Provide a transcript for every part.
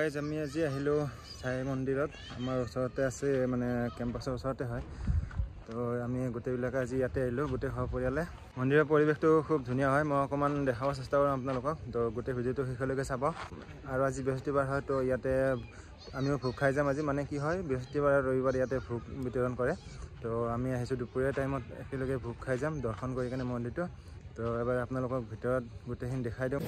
Guys আমি আজি আহিলো সাই মন্দিৰত আমাৰ ওচৰতে আছে মানে কেম্পাছৰ ওচৰতে হয় তো আমি গোটেইবিলাকে আজি ইয়াতে আহিলো গোটেই সপৰিয়ালে মন্দিৰৰ পৰিৱেশটো খুব ধুনীয়া হয় মই অকমান দেখাব চেষ্টা কৰিম আপোনালোকক তো গোটেই ভিডিঅ'টো শেষলৈকে চাব আৰু আজি বৃহস্পতিবাৰ হয় তো ইয়াতে আমিও ভোগ খাই যাম আজি মানে কি হয় বৃহস্পতিবাৰ আৰু ৰবিবাৰ ইয়াতে ভোগ বিতৰণ কৰে তো আমি আহিছো দুপৰীয়া টাইমত একেলগে ভোগ খাই যাম দৰ্শন কৰি কিনে মন্দিৰটো তো এবাৰ আপোনালোকক ভিতৰত গোটেইখিনি দেখাই দিওঁ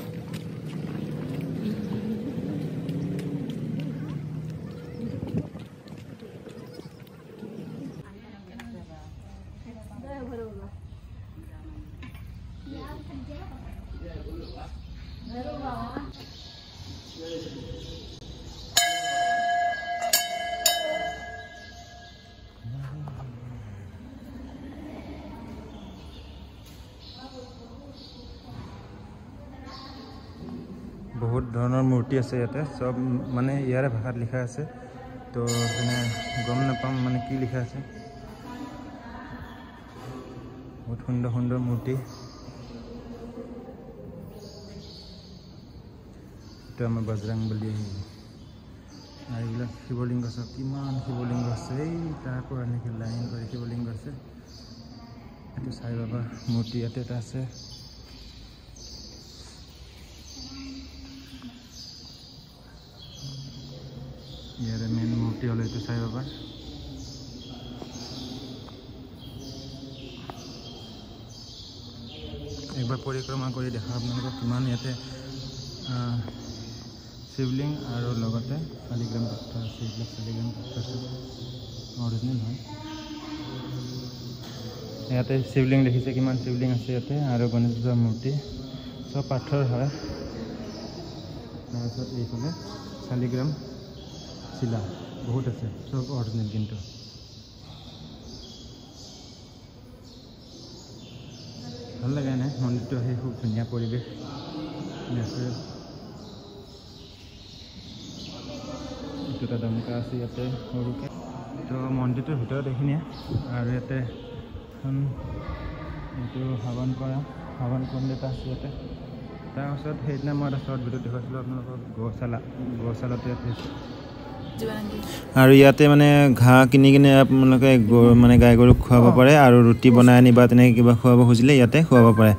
বহুত ধৰণৰ মূৰ্তি আছে ইয়াতে সব মানে ইয়াৰে ভাষাত লিখা আছে তো মানে গম নাপাম মানে কি লিখা আছে বহুত সুন্দৰ সুন্দৰ মূৰ্তি তো আমাৰ বজৰংবলী আৰু এইবিলাক শিৱলিংগ আছে কিমান শিৱলিংগ আছে এই তাৰ পৰা এনেকৈ লাইন কৰি শিৱলিংগ আছে এইটো সাই বাবা মূৰ্তি ইয়াতে এটা আছে ইয়াৰে মেইন মূৰ্তি হল এইটো সাই বাবা একবাৰ পৰিক্ৰমা কৰি দেখা আপোনালোকক কিমান ইয়াতে শিৱলিংগ আৰু লগতে শালিগ্ৰাম পত্থৰ আছে এইবিলাক শালিগ্ৰাম পত্থৰ অৰিজিনেল হয় ইয়াতে শিৱলিংগ দেখিছে কিমান শিৱলিংগ আছে ইয়াতে আৰু গণেশ বাবাৰ মূৰ্তি সব পাথৰ হয় তাৰপিছত এইফালে শালিগ্ৰাম শিলা বহুত আছে সব অৰিজিনেল কিন্তু ভাল লাগে নে মন্দিৰটো আহি খুব ধুনীয়া পৰিৱেশ নেচাৰেল এইটো এটা দমকা আছে ইয়াতে সৰুকৈ তো মন্দিৰটোৰ ভিতৰত এইখিনিয়ে আৰু ইয়াতে এইটো হাৱন কুণ্ড এটা আছে ইয়াতে তাৰপাছত সেইদিনা মই এটা শ্বৰ্ট ভিডিঅ' দেখুৱাইছিলোঁ আপোনালোকক গৌশালাটো ইয়াতে আৰু ইয়াতে মানে ঘাঁহ কিনি কিনে আপোনালোকে মানে গাই গৰুক খুৱাব পাৰে আৰু ৰুটি বনাই আনি বা তেনেকৈ কিবা খুৱাব খুজিলে ইয়াতে খুৱাব পাৰে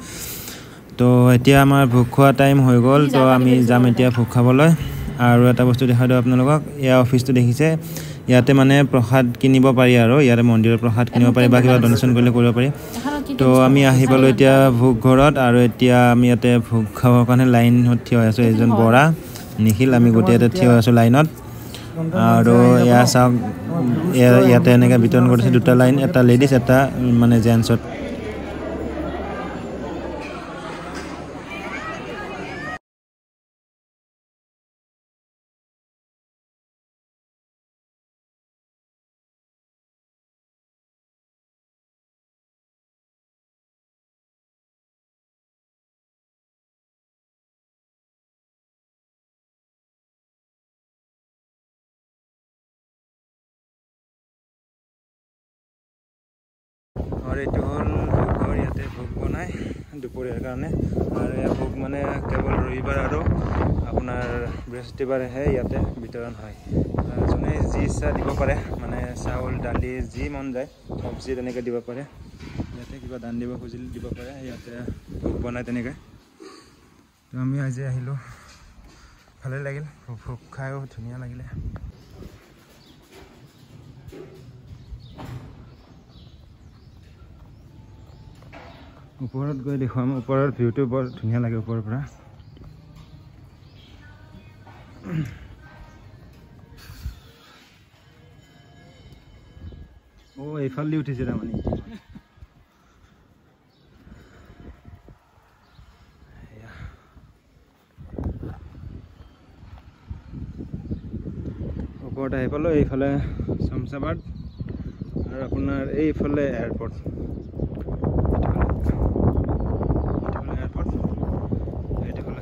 তো এতিয়া আমাৰ ভোগ খোৱা টাইম হৈ গ'ল তো আমি যাম এতিয়া ভোগ খাবলৈ আৰু এটা বস্তু দেখাই দিওঁ আপোনালোকক এয়া অফিচটো দেখিছে ইয়াতে মানে প্ৰসাদ কিনিব পাৰি আৰু ইয়াতে মন্দিৰৰ প্ৰসাদ কিনিব পাৰি বা কিবা ডনেশ্যন কৰিলে কৰিব পাৰি তো আমি আহি পালোঁ এতিয়া ভোগ ঘৰত আৰু এতিয়া আমি ইয়াতে ভোগ খাবৰ কাৰণে লাইনত থিয় হৈ আছোঁ এজন বৰা নিখিল আমি গোটেই ইয়াতে থিয় হৈ আছোঁ লাইনত আৰু এয়া চাওক ইয়াতে এনেকৈ বিতৰণ কৰিছে দুটা লাইন এটা লেডিজ এটা মানে জেণ্টছত আৰু এইটো হ'ল ভোগৰ ইয়াতে ভোগ বনাই দুপৰীয়াৰ কাৰণে আৰু এই ভোগ মানে কেৱল ৰবিবাৰ আৰু আপোনাৰ বৃহস্পতিবাৰেহে ইয়াতে বিতৰণ হয় যোনে যি ইচ্ছা দিব পাৰে মানে চাউল দালি যি মন যায় চব্জি তেনেকৈ দিব পাৰে ইয়াতে কিবা দান দিব খুজিলে দিব পাৰে ইয়াতে ভোগ বনাই তেনেকৈ তো আমি আজি আহিলোঁ ভালে লাগিল ভোগ খায়ো ধুনীয়া লাগিলে ওপৰত গৈ দেখুৱাম ওপৰৰ ভিউটো বৰ ধুনীয়া লাগে ওপৰৰ পৰা এইফালে উঠিছে তাৰমানে ওপৰত আহি পালোঁ এইফালে শমশাবাদ আৰু আপোনাৰ এইফালে এয়াৰপৰ্ট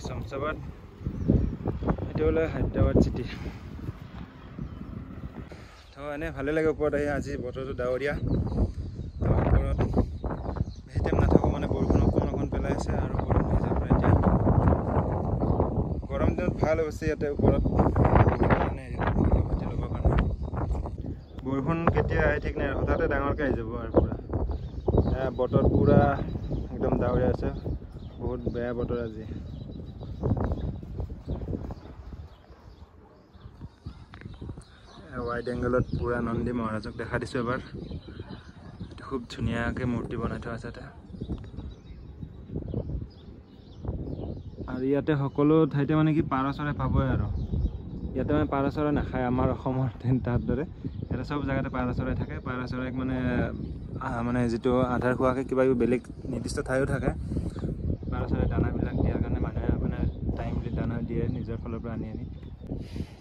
শমশাবাদ এইটো হ'লে হায়দৰাবাদ চিটি তো এনে ভালে লাগে ওপৰত আহি আজি বতৰটো ডাৱৰীয়া ওপৰত বেছি টাইম নাথাকোঁ মানে বৰষুণ অকণ পেলাই আছে আৰু বৰষুণ হৈ যাব এতিয়া গৰম দিনত ভাল হৈছে ইয়াতে ওপৰত বৰষুণ কেতিয়া আহে ঠিক নাই, হঠাতে ডাঙৰকৈ আহি যাব আৰু পুৰা বতৰ পুৰা একদম ডাৱৰীয়া আছে, বহুত বেয়া বতৰ আজি। ৱাইড এংগলত পুৰা নন্দী মহাৰাজক দেখা দিছোঁ এবাৰ। খুব ধুনীয়াকৈ মূৰ্তি বনাই থোৱা আছে তাতে। আৰু ইয়াতে সকলো ঠাইতে মানে কি পাৰ চৰাই পাবই আৰু ইয়াতে মানে পাৰ চৰাই নাখায় আমাৰ অসমৰ তাৰ দৰে। ইয়াতে চব জেগাতে পাৰ চৰাই থাকে। পাৰ চৰাইক মানে যিটো আধাৰ খোৱাকৈ কিবা কিবি বেলেগ নিৰ্দিষ্ট ঠাইও থাকে। পাৰ চৰাই দানাবিলাক দিয়াৰ কাৰণে মানুহে মানে টাইমলি দানা দিয়ে নিজৰ ফালৰ পৰা আনি।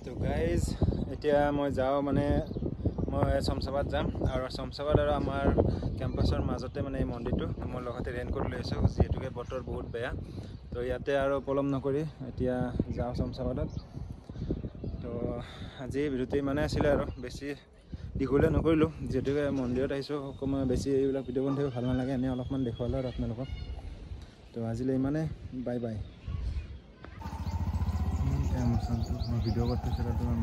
তো গাইজ এতিয়া মই যাওঁ মানে মই চমচাবাদ যাম, আৰু চমচাবাদ আৰু আমাৰ কেম্পাছৰ মাজতে মানে এই মন্দিৰটো। মোৰ লগতে ৰেইনকোট লৈ আছোঁ যিহেতুকে বতৰ বহুত বেয়া। তো ইয়াতে আৰু পলম নকৰি এতিয়া যাওঁ চমচাবাদত। তো আজি ভিডিঅ'টো ইমানে আছিলে আৰু বেছি দীঘলীয়া নকৰিলোঁ, যিহেতুকে মন্দিৰত আহিছোঁ। অকণমান বেছি এইবিলাক ভিডিঅ' বনাই থাকিব ভাল নালাগে, এনেই অলপমান দেখুৱালোঁ আৰু আপোনালোকক। তো আজিলৈ ইমানে, বাই বাই। মই ভিডিঅ' কৰতেছিলাম তোমাৰ